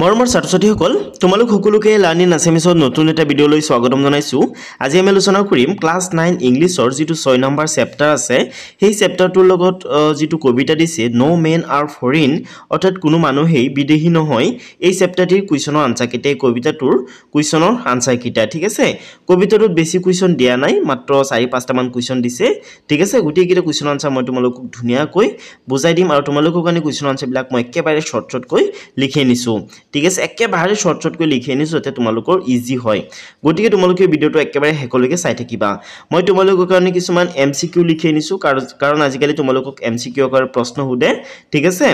মৰমৰ ছাত্ৰ-ছাত্ৰীসকল তোমালোক সকলোকে লাৰ্নিং আছামিছত নতুন এটা ভিডিঅ'লৈ স্বাগতম জনাইছো। আজি আমি আলোচনা কৰিম ক্লাছ 9 ইংলিছৰ যেটো 6 নম্বৰ চেপ্টাৰ আছে সেই চেপ্টাৰটোৰ লগত যেটো কবিতা দিছে নো মেন আৰ ফৰেইন অৰ্থাৎ কোনো মানুহেই বিদেশী নহয়। এই চেপ্টাৰটিৰ কুৱেশ্যনৰ আনসাৰ কিটা কবিতাটোৰ কুৱেশ্যনৰ আনসাৰ কিটা ঠিক আছে। কবিতাটোত বেছি কুৱেশ্যন দিয়া নাই মাত্ৰ 4-5টা মান কুৱেশ্যন দিছে ঠিক আছে। গোটেই কিটা কুৱেশ্যনৰ আনসাৰ মই তোমালোকক ধুনিয়াকৈ বুজাই দিম আৰু তোমালোকৰ কাৰণে কুৱেশ্যনৰ আনসাৰ বিলাক মই একেবাৰে শৰ্ট কৈ লিখি নিছো ঠিক আছে। একেবাৰে শৰ্ট কৈ লিখি নিছো যাতে তোমালোকৰ ইজি হয়। গতিকে তোমালোকে ভিডিঅটো একেবাৰে হেকলৈকে চাই থাকিবা। মই তোমালোকৰ কাৰণে কিছুমান এমসিকিউ লিখি নিছো কাৰণ আজিকালি তোমালোকক এমসিকিউ কৰাৰ প্ৰশ্ন সুধে ঠিক আছে।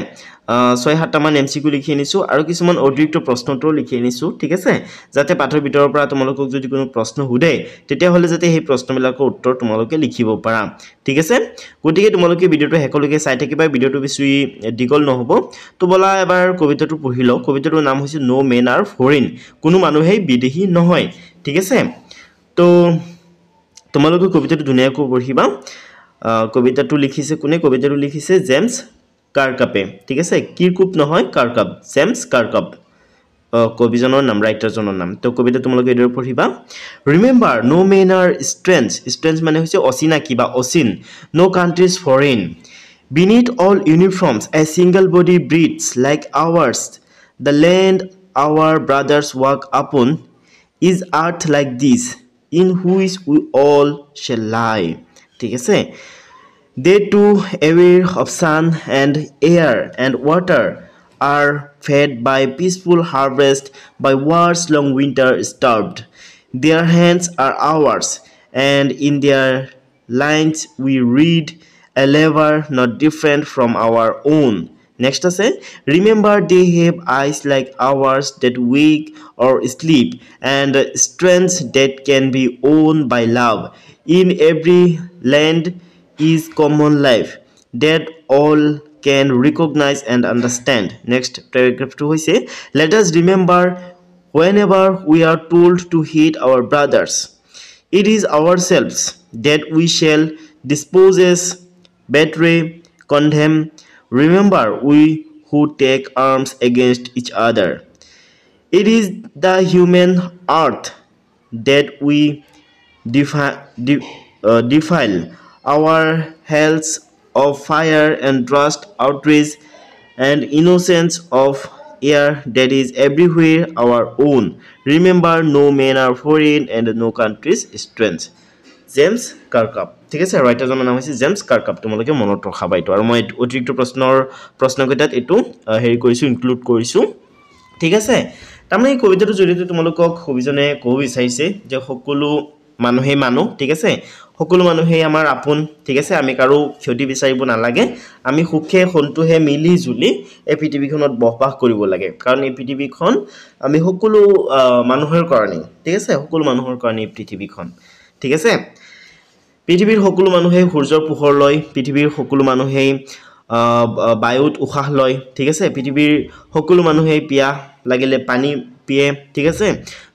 6-7টা মান এমসিকিউ লিখি নিছো আৰু কিছুমান অতিৰিক্ত প্ৰশ্নটো লিখি নিছো ঠিক আছে, যাতে পাঠৰ ভিতৰৰ পৰা তোমালোকক যদি কোনো প্ৰশ্ন সুধে তেতিয়া হলে যাতে সেই প্ৰশ্নবিলাকৰ উত্তৰ তোমালোকে লিখিব পাৰা ঠিক আছে। গতিকে তোমালোকে ভিডিঅটো হেকলৈকে চাই থাকিবা, ভিডিঅটো বেছি দীঘল নহব। তো বলা এবাৰ কবিতাটো পঢ়ি লও। কবিতাটোৰ নাম হৈছে নো মেন আৰ ফৰেইন, কোনো মানুহেই বিদেশী নহয় ঠিক আছে। তো তোমালোকে কবিতাটো ধুনিয়াকৈ পঢ়িবা। কবিতাটো লিখিছে কোনে? কবিতাটো লিখিছে জেমস কাৰকাপে ঠিক আছে। কিৰকুপ নহয় কাৰকাপ, জেমস কাৰকাপ কবিজনৰ নাম, ৰাইটাৰজনৰ নাম। তো কবিতা তোমালোকে এদৰে পঢ়িবা। Remember no men are strange মানে হৈছে অচিনাকি বা অচিন। No countries foreign beneath all uniforms a single body breathes like ours. The land our brothers walk upon is earth like this in which we all shall lie ঠিক আছে। They too aware of sun and air and water are fed by peaceful harvest, by wars long winter starved. Their hands are ours and in their lines we read a lever not different from our own. Next say, remember they have eyes like ours that wake or sleep, and strength that can be owned by love. In every land is common life that all can recognize and understand. Next paragraph 2 say, let us remember whenever we are told to hate our brothers, it is ourselves that we shall dispose, betray, condemn. Remember we who take arms against each other. It is the human earth that we defile. Our hells of fire and rust, outrage and innocence of air that is everywhere our own. Remember no men are foreign and no country's strength. James Kirkup ঠিক আছে। ৰাইটাৰজনৰ নাম হৈছে James কাৰকাপ। তোমালোকে মনত ৰখাবা এইটো। আৰু মই অতিৰিক্ত প্ৰশ্নকেইটাত এইটো হেৰি কৰিছো, ইনক্লুড কৰিছো ঠিক আছে। তাৰমানে এই কবিতাটোৰ জৰিয়তে তোমালোকক কবিজনে ক'ব বিচাৰিছে যে সকলো মানুহেই মানুহ ঠিক আছে, সকলো মানুহেই আমাৰ আপোন ঠিক আছে। আমি কাৰো ক্ষতি বিচাৰিব নালাগে, আমি সুখে সন্তোষে মিলি জুলি এই পৃথিৱীখনত বসবাস কৰিব লাগে। কাৰণ এই পৃথিৱীখন আমি সকলো মানুহৰ কাৰণে ঠিক আছে, সকলো মানুহৰ কাৰণে এই পৃথিৱীখন ঠিক আছে। পৃথিৱীৰ সকলো মানুহে সূৰ্যৰ পোহৰ লয়, পৃথিৱীৰ সকলো মানুহেই বায়ুত উশাহ লয় ঠিক আছে, পৃথিৱীৰ সকলো মানুহেই পিয়াহ লাগিলে পানী পিয়ে ঠিক আছে।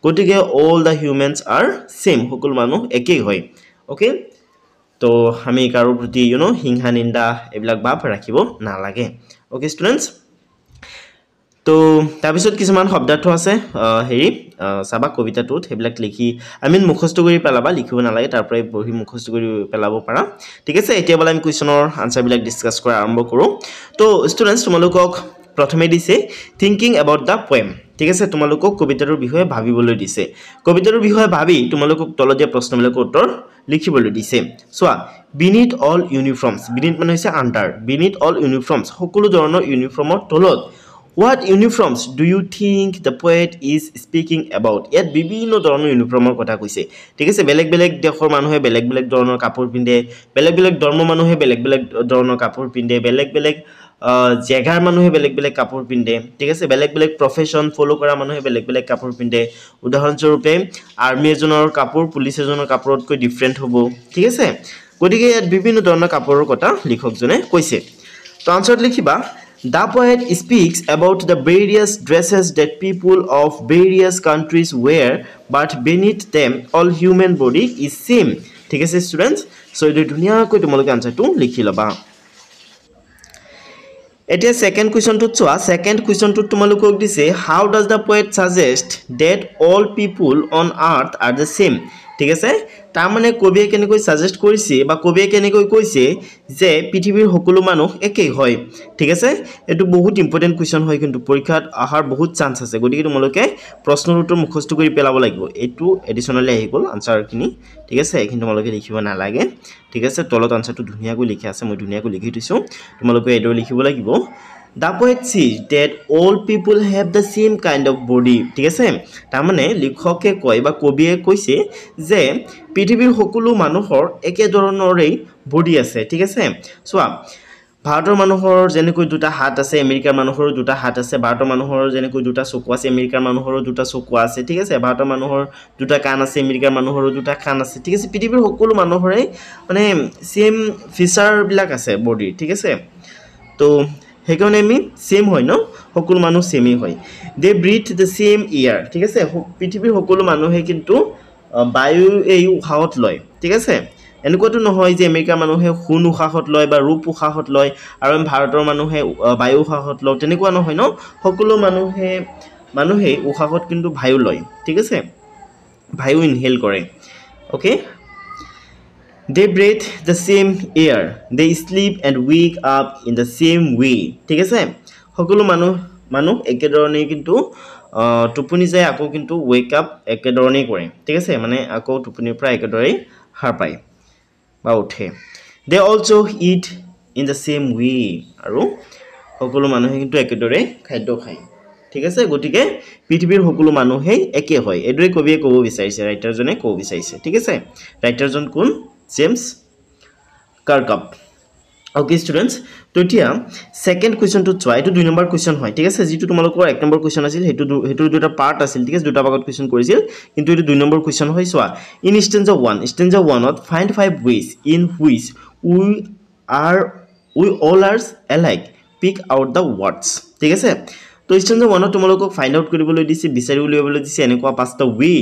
গতিকে all the humans R same, সকলো মানুহ একেই হয় অ'কে। তো আমি কাৰো প্ৰতি হিংসা নিন্দা এইবিলাক ভাৱ ৰাখিব নালাগে অ'কে ষ্টুডেণ্টছ। তো তাৰপিছত কিছুমান শব্দাৰ্থ আছে হেৰি চাবা কবিতাটোত, সেইবিলাক লিখি আমি মুখস্থ কৰি পেলাবা, লিখিব নালাগে, তাৰ পৰাই বহি মুখস্থ কৰি পেলাব পাৰা ঠিক আছে। এতিয়া বলা আমি কুৱেশ্যনৰ আনসাৰবিলাক ডিছকাছ কৰা আৰম্ভ কৰোঁ। তো ষ্টুডেণ্টছ তোমালোকক প্ৰথমে দিছে থিংকিং এবাউট দ্য পয়েম ঠিক আছে। তোমালোকক কবিতাটোৰ বিষয়ে ভাবিবলৈ দিছে। কবিতাটোৰ বিষয়ে ভাবি তোমালোকক তলত দিয়া প্ৰশ্নবিলাকৰ উত্তৰ লিখিবলৈ দিছে। চোৱা, বিনিথ অল ইউনিফৰ্মছ, বিনিথ মানে হৈছে আণ্ডাৰ, বিনিথ অল ইউনিফৰ্মছ সকলো ধৰণৰ ইউনিফৰ্মৰ তলত। What uniforms do you think the poet is speaking about? ইয়াত বিভিন্ন ধৰণৰ ইউনিফৰ্মৰ কথা কৈছে ঠিক আছে। বেলেগ বেলেগ দেশৰ মানুহে বেলেগ বেলেগ ধৰণৰ কাপোৰ পিন্ধে, বেলেগ বেলেগ ধৰ্ম মানুহে বেলেগ বেলেগ ধৰণৰ কাপোৰ পিন্ধে, বেলেগ বেলেগ জেগাৰ মানুহে বেলেগ বেলেগ কাপোৰ পিন্ধে ঠিক আছে, বেলেগ বেলেগ প্ৰফেশ্যন ফ'ল' কৰা মানুহে বেলেগ বেলেগ কাপোৰ পিন্ধে। উদাহৰণস্বৰূপে আৰ্মি এজনৰ কাপোৰ পুলিচ এজনৰ কাপোৰতকৈ ডিফাৰেণ্ট হ'ব ঠিক আছে। গতিকে ইয়াত বিভিন্ন ধৰণৰ কাপোৰৰ কথা লিখকজনে কৈছে। তো আনসাৰত লিখিবা, the poet speaks about the various dresses that people of various countries wear, but beneath them all human body is same ঠিক আছে ষ্টুডেণ্টছ। সো এইটো ধুনীয়াকৈ তোমালোকে আনসাৰটো লিখি ল'বা। এতিয়া সেকেন্ড কোৱেশ্চনটো চোৱা সেকেন্ড কোৱেশ্চনটো তোমালোকক দিছে how does the poet suggest that all people on earth are the same ঠিক আছে তাৰ মানে কবিয়ে কেনেকৈ সাজেষ্ট কৰিছে বা কবিয়ে কেনেকৈ কৈছে যে পৃথিৱীৰ সকলো মানুহ একেই হয় ঠিক আছে এটো বহুত ইম্পৰ্টেন্ট কোৱেশ্চন হয় কিন্তু পৰীক্ষাত আহাৰ বহুত চান্স আছে গতিকে তোমালোকে প্ৰশ্নৰ উত্তৰ মুখস্থ কৰি পেলাব লাগিব এটো এডিশনালি আহি গল আনসাৰখিনি ঠিক আছে এইখিনি তোমালোকে লিখিব নালাগে ঠিক আছে তলত আনসাৰটো ধুনিয়াকৈ লিখা আছে মই ধুনিয়াকৈ লিখি দিছো তোমালোকে এটো লিখিব লাগিব The poet says that all people have the same kind of body ঠিক আছে তাৰ মানে লিখকে কয় বা কবিয়ে কৈছে যে পৃথিৱীৰ সকলো মানুহৰ একে ধৰণৰেই বডি আছে ঠিক আছে সোৱা ভাৰতৰ মানুহৰ যেনেকৈ দুটা হাত আছে আমেৰিকাৰ মানুহৰ দুটা হাত আছে ভাৰতৰ মানুহৰ যেনেকৈ দুটা চকু আছে আমেৰিকাৰ মানুহৰ দুটা চকু আছে ঠিক আছে ভাৰতৰ মানুহৰ দুটা কাণ আছে আমেৰিকাৰ মানুহৰ দুটা কাণ আছে ঠিক আছে পৃথিৱীৰ সকলো মানুহৰে মানে সেম ফিচাৰ বিলাক আছে বডি ঠিক আছে তো হেকনে আমি সেম হয় ন সকলো মানুহ সেমই হয় দে ব্রিথ দ্য সেম এয়ার ঠিক আছে পৃথিৱীৰ সকলো মানুহে কিন্তু বায়ু এই উশাহত লয় ঠিক আছে এনেকুৱাটো নহয় যে আমেৰিকাৰ মানুহে খুন উশাহত লয় বা ৰূপ উশাহত লয় আৰু ভাৰতৰ মানুহে বায়ু উশাহত লয় তেনেকুৱা নহয় ন সকলো মানুহে উশাহত কিন্তু বায়ু লয় ঠিক আছে বায়ু ইনহেল কৰে okay They breathe the same air. They sleep and wake up in the same way. ঠিক আছে সকলো মানুহ একেধৰণে কিন্তু টোপনি যায় আকৌ কিন্তু wake up একেধৰণে কৰে ঠিক আছে মানে আকৌ টোপনিৰ পৰা একেধৰণে হাৰ পায় বা উঠে They also eat in the same way আৰু সকলো মানুহে কিন্তু একেধৰণে খাদ্য খায় ঠিক আছে গটিকে পৃথিৱীৰ সকলো মানুহেই একে হয় এদৰে কবিয়ে ক'ব বিচাৰিছে ৰাইটাৰজনে ক'ব বিচাৰিছে ঠিক আছে ৰাইটাৰজন কোন James Kirkup. Okay students, তো এতিয়া সেকেন্ড কোৱেশ্চনটো চোৱা এটো 2 নম্বৰ কোৱেশ্চন হয় ঠিক আছে যেটো তোমালোকৰ 1 নম্বৰ কোৱেশ্চন আছিল হেতু দুটা পাৰ্ট আছিল ঠিক আছে দুটা ভাগত কোৱেশ্চন কৰিছিল কিন্তু এটো 2 নম্বৰ কোৱেশ্চন হয় চোৱা in stanza 1 to find 5 ways in which we all are alike pick out the words ঠিক আছে তো stanza 1 ত তোমালোকক ফাইন্ড আউট কৰিবলৈ দিছে বিচাৰি উলিয়াবলৈ দিছে এনেকুৱা পাঁচটা ওয়ে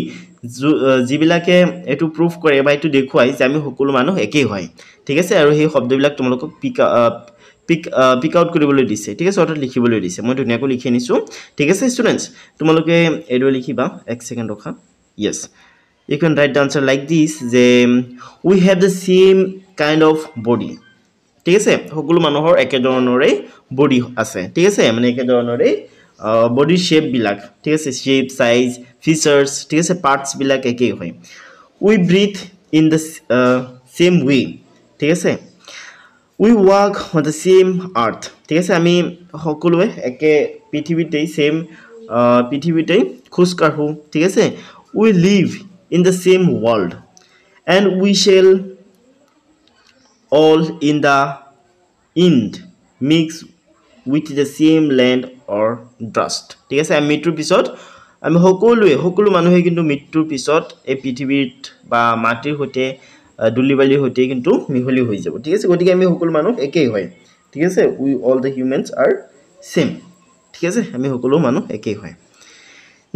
জিবিলাকে এটো প্ৰুফ কৰে বা এটো দেখুৱাই যে আমি সকলো মানুহ একেই হয় ঠিক আছে আৰু সেই শব্দবিলাক তোমালোকক পিক আউট কৰিবলৈ দিছে ঠিক আছে অৰ্থাৎ লিখিবলৈ দিছে মই ধুনিয়াকৈ লিখি আনিছো ঠিক আছে ষ্টুডেন্টস তোমালোকে এটো লিখিবা 1 সেকেন্ড ৰখা yes you can write the answer like this যে we have the same kind of body ঠিক আছে সকলো মানুহৰ একে ধৰণৰে বডি আছে ঠিক আছে মানে একে ধৰণৰে body shape বিলাক ঠিক আছে shape size features ঠিক আছে parts বিলাক একেই হয় we breathe in the same way ঠিক আছে we walk on the same earth ঠিক আছে আমি সকলোৱে একে পৃথিৱীতেই same পৃথিৱীতেই খোজ কাঢ়ো ঠিক আছে we live in the same world and we shall all in the end mix with the same land or dust ঠিক আছে আমি মৃত্যুৰ পিছত আমি সকলো মানুহে কিন্তু মৃত্যুৰ পিছত এই পৃথিৱীত বা মাটিৰ হতে দুলিবালিৰ হতে কিন্তু মিহলি হৈ যাব ঠিক আছে গতিকে আমি সকলো মানুহ একেই হয় ঠিক আছে we all the humans are same ঠিক আছে আমি সকলো মানুহ একেই হয়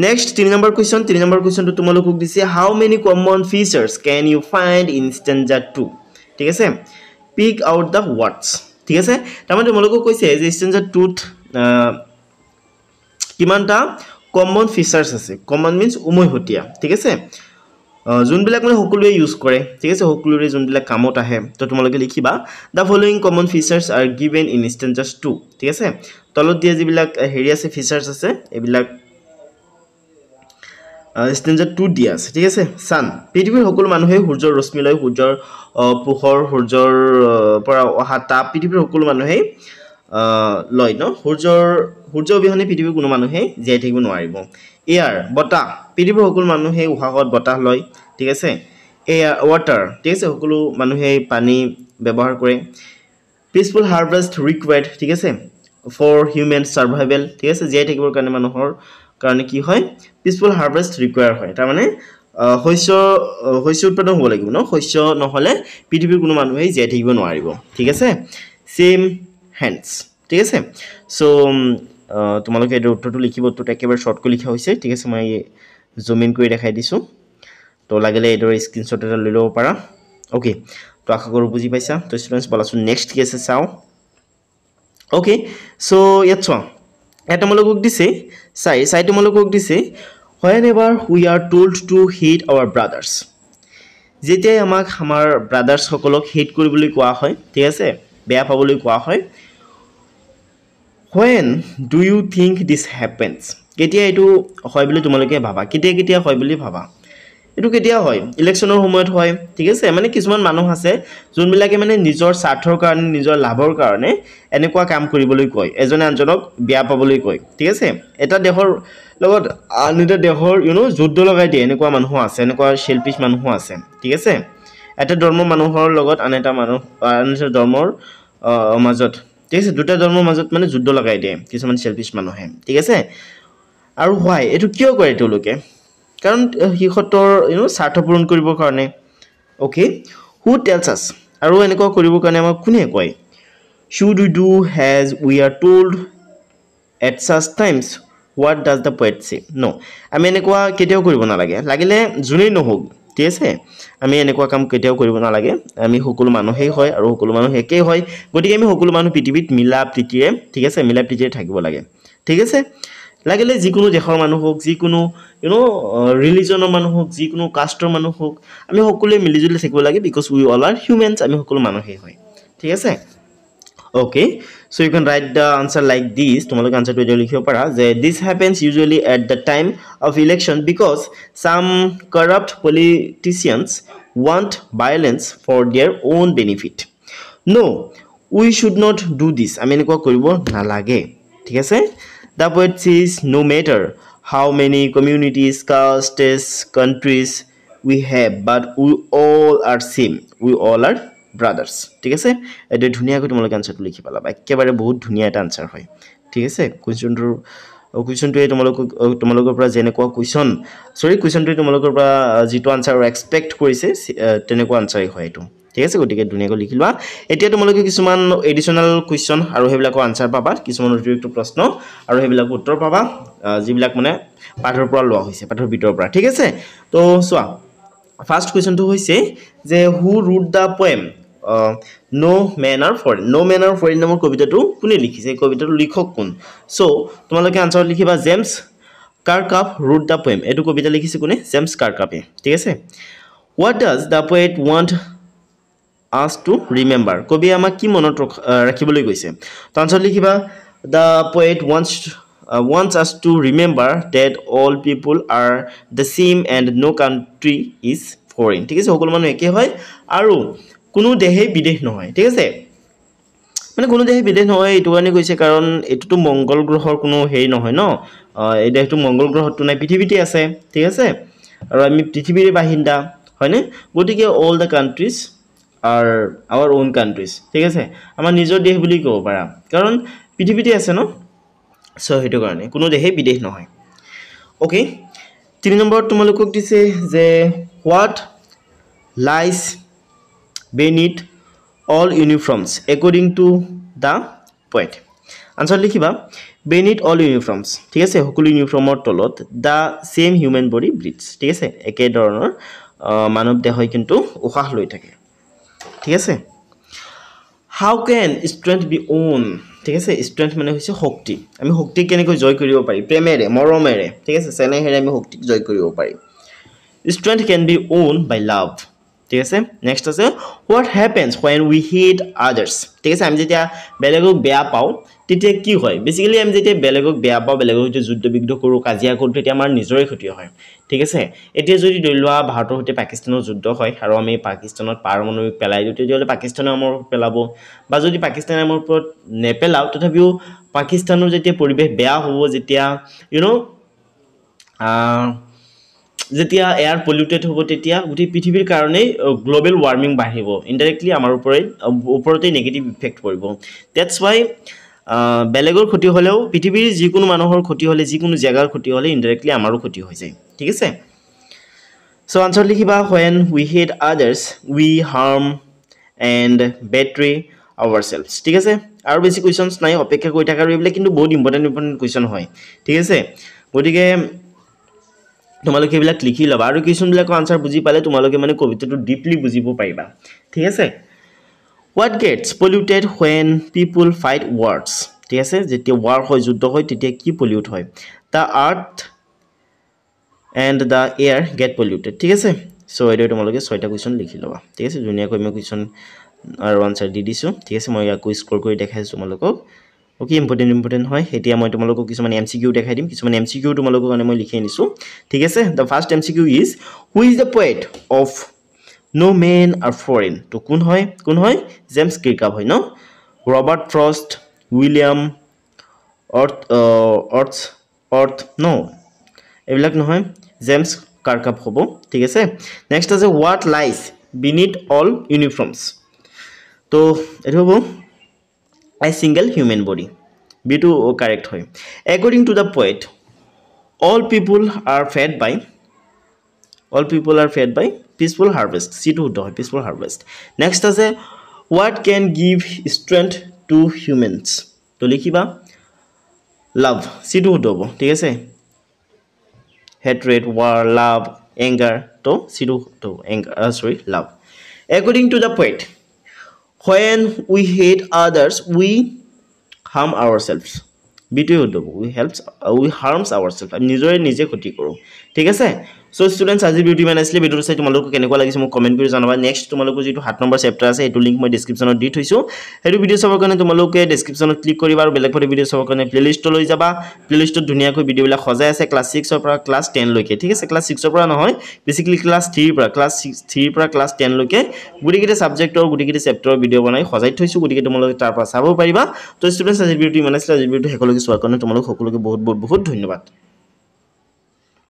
নেক্সট 3 নম্বৰ কোৱেশ্চনটো তোমালোকক দিছে how many common features can you find in stanza 2 ঠিক আছে pick out the words ঠিক আছে তাৰমানে তোমালোকক কৈছে যে stanza 2 ত কিমানটা কমন ফিচাৰ্স আছে কমন মিন্স উমৈহতীয়া ঠিক আছে যোনবিলাক মানে সকলোৱে ইউজ কৰে ঠিক আছে সকলোৰে যোনবিলাক কামত আহে তো তোমালোকে লিখিবা the following common features are given in stanza 2 ঠিক আছে তলত দিয়া যিবিলাক হেৰি আছে ফিচাৰ্স আছে এবিলাক stanza 2 দিয়া আছে ঠিক আছে সান পৃথিৱীৰ সকলো মানুহে সূৰ্যৰ ৰশ্মি লৈ সূৰ্যৰ পোহৰ সূৰ্যৰ পৰা অহা তাপ পৃথিৱীৰ সকলো মানুহে লয় ন সূৰ্য অবিহনে পৃথিৱীৰ কোনো মানুহে জীয়াই থাকিব নোৱাৰিব এয়াৰ বতাহ পৃথিৱীৰ সকলো মানুহে উশাহত বতাহ লয় ঠিক আছে এয়াৰ ওয়াটাৰ ঠিক আছে সকলো মানুহে পানী ব্যৱহাৰ কৰে পিসফুল হাৰ্ভেষ্ট ৰিকোয়াৰ্ড ঠিক আছে ফৰ হিউম্যান সাৰ্ভাইভেল ঠিক আছে জীয়াই থাকিবৰ কাৰণে মানুহৰ কাৰণে কি হয় পিসফুল হাৰ্ভেষ্ট ৰিকোয়াৰ হয় তাৰ মানে শস্য উৎপাদন হ'ব লাগিব ন শস্য নহলে পৃথিৱীৰ কোনো মানুহে জীয়াই থাকিব নোৱাৰিব ঠিক আছে সেম hands ঠিক আছে সো তোমালোকে এৰ উত্তৰটো লিখিব তো একেবাৰে শৰ্ট কৰি লিখা হৈছে ঠিক আছে মই জুম ইন কৰি দেখাই দিছো তো লাগিলে এৰ স্ক্ৰিনশ্বট এটা লৈ লব পাৰা ওকে তো আশা কৰো বুজি পাইছা তো স্টুডেন্টস বলাছো নেক্সট কি আছে চাও ওকে সো ইয়াত চোৱা এটা তোমালোকক দিছে চাই তোমালোকক দিছে whenever we are told to hate our brothers যেতিয়াই আমাক আমাৰ ব্ৰাদাৰ্ছ সকলক হেট কৰিবলৈ কোৱা হয় ঠিক আছে বেয়া পাবলৈ কোৱা হয় when do you think this happens কেতিয়া এটো হয় বুলি তোমালোকে ভাবা কেতিয়া হয় বুলি ভাবা এটো কেতিয়া হয় ইলেকশনৰ সময়ত হয় ঠিক আছে মানে কিছুমান মানুহ আছে যোনবিলাকে মানে নিজৰ স্বাৰ্থৰ কাৰণে নিজৰ লাভৰ কাৰণে এনেকুৱা কাম কৰিবলৈ কয় এজনে আনজনক বিয়া পাবলৈ কয় ঠিক আছে এটা দেহৰ লগত আনটা দেহৰ যুদ্ধ লগাই দিয়ে এনেকুৱা মানুহ আছে এনেকুৱা সেলফিশ মানুহ আছে ঠিক আছে এটা ধৰ্ম মানুহৰ লগত আনটা ধৰ্মৰ মাজত ঠিক আছে দুটা ধৰ্মৰ মাজত মানে যুদ্ধ লগাই দিয়ে কিছুমান সেলফিশ মানুহে ঠিক আছে আৰু হোৱাই এটো কিয় কৰে তেওঁলোকে কাৰণ হিহঁতৰ স্বাৰ্থ পূৰণ কৰিবৰ কাৰণে ওকে হু টেলছ আস আৰু এনেকুৱা কৰিবৰ কাৰণে আমাক কোনে কয় should we do as we are told at such times what does the poet say no আমি এনেকুৱা কেতিয়াও কৰিব নালাগে লাগিলে জুনেই নহওক ঠিক আছে আমি এনেকুৱা কাম কেতিয়াও কৰিব নালাগে আমি সকলো মানুহেই হয় আৰু সকলো মানুহ একেই হয় গতিকে আমি সকলো মানুহ পৃথিৱীত মিলা প্ৰীতিৰে ঠিক আছে মিলা প্ৰীতিৰে থাকিব লাগে ঠিক আছে লাগিলে যিকোনো দেশৰ মানুহ হোক যিকোনো ৰিলিজনৰ মানুহ হোক যিকোনো কাষ্টৰ মানুহ হোক আমি সকলোৱে মিলিজুলি থাকিব লাগে because we all R humans আমি সকলো মানুহেই হয় ঠিক আছে okay so you can write the answer like this তোমালোকে আনসারটো এতিয়া লিখিব পাৰা যে this happens usually at the time of election because some corrupt politicians want violence for their own benefit no we should not do this আমি এনেকুৱা কৰিব নালাগে ঠিক আছে the poet says no matter how many communities castes countries we have but we all are same we all are brothers ঠিক আছে এটো ধুনিয়াকৈ তোমালোকে আনসারটো লিখি পালাবা একেবাৰে বহুত ধুনিয়া এটা আনসাৰ হয় ঠিক আছে কুৱেশ্যনটোৱে তোমালোকৰ পৰা যেনেকুৱা কুৱেশ্যনটোৱে তোমালোকৰ পৰা যেটো আনসাৰ এক্সপেক্ট কৰিছে তেনেকুৱা আনসাৰই হয় এটো ঠিক আছে গতিকে ধুনিয়াকৈ লিখি লোৱা এতিয়া তোমালোকে কিছুমান এডিশনাল কুৱেশ্যন আৰু হেবিলাকৰ আনসাৰ পাবা কিছুমান অতিৰিক্ত প্ৰশ্ন আৰু হেবিলাক উত্তৰ পাবা যিবিলাক মানে পাঠৰ পৰা লোৱা হৈছে পাঠৰ ভিতৰৰ পৰা ঠিক আছে তো চোৱা ফাৰ্স্ট কুৱেশ্যনটো হৈছে যে হু root the poem no men R foreign নামৰ কবিতাটো কোনে লিখিছে কবিতাটো লিখক কোন সো তোমালোকে আনসাৰ লিখিবা James Kirkup wrote the poem এটো কবিতা লিখিছে কোনে জেমস কাৰ্কাপে ঠিক আছে what does the poet want us to remember কবি আমাক কি মনত ৰাখিবলৈ কৈছে তো আনসাৰ লিখিবা the poet wants us to remember that all people are the same and no country is foreign ঠিক আছে সকলো মানুহ একে হয় আৰু কোনো দেহে বিদেশ নহয় ঠিক আছে মানে কোনো দেহে বিদেশ নহয় এটো কাৰণে কৈছে কাৰণ এটোটো মংগল গ্ৰহৰ কোনো হেই নহয় ন এই দেহটো মংগল গ্ৰহটো নাই পৃথিৱীতে আছে ঠিক আছে আৰু আমি পৃথিৱীৰ বাহিন্দা হয়নে গতিকে all the countries are our own countries ঠিক আছে আমাৰ নিজৰ দেশ বুলি ক'ব পাৰা কাৰণ পৃথিৱীতে আছে ন সো হেতু কাৰণে কোনো দেহে বিদেশ নহয় ওকে 3 নম্বৰ তোমালোকক দিছে যে what lies beneath all uniforms according to the poet answer লিখিবা beneath all uniforms ঠিক আছে সকলো ইউনিফৰ্মৰ তলত the same human body breathes ঠিক আছে একে ধৰণৰ মানৱ দেহ হয় কিন্তু উশাহ লৈ থাকে ঠিক আছে how can strength be own ঠিক আছে strength মানে হৈছে শক্তি আমি শক্তি কেনেকৈ জয় কৰিব পাৰি প্ৰেমেৰে মৰমেৰে ঠিক আছে চেনেহেৰে আমি শক্তি জয় কৰিব পাৰি strength can be owned by love ঠিক আছে নেক্সট আছে what happens when we hate others ঠিক আছে আমি যেতিয়া বেলেগক বেয়া পাও তেতিয়া কি হয় বেসিক্যালি আমি যেতিয়া বেলেগক বেয়া পাও বেলেগক যদি যুদ্ধ বিগ্ৰহ কৰো কাজিয়া কৰো তেতিয়া আমাৰ নিজৰে ক্ষতি হয় ঠিক আছে এতিয়া যদি দৈলোৱা ভাৰতৰ সৈতে পাকিস্তানৰ যুদ্ধ হয় আৰু আমি পাকিস্তানত পাৰমাণবিক পেলাই দিও তেতিয়ালে পাকিস্তানে আমাৰ পেলাবো বা যদি পাকিস্তানে আমাৰ ওপৰত নেপেলাও তথাপিও পাকিস্তানৰ যেতিয়া পৰিবেশ বেয়া হ'ব যেতিয়া যেতিয়া এয়াৰ পলিউটেড হ'ব তেতিয়া গুটি পৃথিৱীৰ কাৰণে গ্লোবাল ওয়াৰ্মিং বাঢ়িব ইনডাইৰেক্টলি আমাৰ ওপৰতে নেগেটিভ ইফেক্ট পৰিব দ্যাটস ওয়াই বেলেগৰ ক্ষতি হলেও পৃথিৱীৰ যিকোনো মানুহৰ ক্ষতি হলে যিকোনো জায়গাৰ ক্ষতি হলে ইনডাইৰেক্টলি আমাৰো ক্ষতি হৈ যায় ঠিক আছে সো আনসার লিখিবা when we hate others we harm and betray ourselves ঠিক আছে আৰু বেছি কোৱেশ্চনস নাই অপেক্ষা কৰি থাকা আৰু এইবিলাক কিন্তু বহুত ইম্পৰ্টেন্ট কোৱেশ্চন হয় ঠিক আছে গতিকে তোমালোকে এইবিলাক লিখি লবা আৰু কোৱেশ্চন বিলাকৰ আনসাৰ বুজি পালে তোমালোকে মানে কবিতাটো ডিপলি বুজিব পাৰিবা ঠিক আছে What gets polluted when people fight wars? ঠিক আছে যেতিয়া war হয় যুদ্ধ হয় তেতিয়া কি পলিউট হয় the earth and the air get polluted ঠিক আছে সো এইটো তোমালোকে 6টা কোৱেশ্চন লিখি লবা ঠিক আছে ধুনিয়াকৈ মই কোৱেশ্চন আৰু আনসাৰ দি দিছো ঠিক আছে মই ইয়াক স্কোৰ কৰি দেখাইছো তোমালোকক ওকে ইম্পৰ্টেন্ট হয় এতিয়া মই তোমালোকক কিছুমান এমসিকিউ দেখাই দিম কিছুমান এমসিকিউ তোমালোকৰ কাৰণে মই লিখি আনিছো ঠিক আছে the first MCQ is who is the poet of no men are foreign to কোন হয় জেমস কিৰ্কআপ হয় ন ৰবাৰ্ট ফ্ৰষ্ট উইলিয়াম অৰ্থ নো এবিলাক নহয় জেমস কিৰ্কআপ হ'ব ঠিক আছে নেক্সট আছে what lies beneath all uniforms তো এটো হ'ব a single human body b2 correct হয় according to the poet all people are fed by peaceful harvest c2 হয় peaceful harvest next আছে what can give strength to humans তো লিখিবা love c2 হ'ব ঠিক আছে hatred war love anger to c2 to anger love according to the poet when we hate others we harm ourselves b2 we harms ourselves আমি নিজে ক্ষতি কৰো ঠিক আছে সো স্টুডেন্টস আজি বিউটি ম্যান আসলে ভিডিওটো চাই তোমালোকক কেনেকুৱা লাগিছে মোক কমেন্ট কৰি জনাবা নেক্সট তোমালোকক যেটো 7 নম্বৰ চেপ্টাৰ আছে এটো লিংক মই ডেসক্ৰিপচনত দি থৈছো হেতু ভিডিও চাবৰ কাৰণে তোমালোকে ডেসক্ৰিপচনত ক্লিক কৰিবা আৰু বেলেগ ভিডিও চাবৰ কাৰণে প্লেলিষ্ট লৈ যাবা প্লেলিষ্টত ধুনিয়াকৈ ভিডিওবিলাক সজাই আছে ক্লাস 6 ৰ পৰা ক্লাস 10 লৈকে ঠিক আছে ক্লাস 6 ৰ পৰা নহয় বেসিক্যালি ক্লাস 3 ৰ পৰা ক্লাস 3 ৰ পৰা ক্লাস 10 লৈকে গুটিকেটা সাবজেক্টৰ গুটিকেটা চেপ্টাৰৰ ভিডিও বনাই সজাই থৈছো গুটিকে তোমালোকে তাৰ পৰা চাব পাৰিবা তো স্টুডেন্টস আজি বিউটি ম্যান আসলে আজি ভিডিওটো হেকলৈকে চোৱাৰ কাৰণে তোমালোক সকলোকে বহুত ধন্যবাদ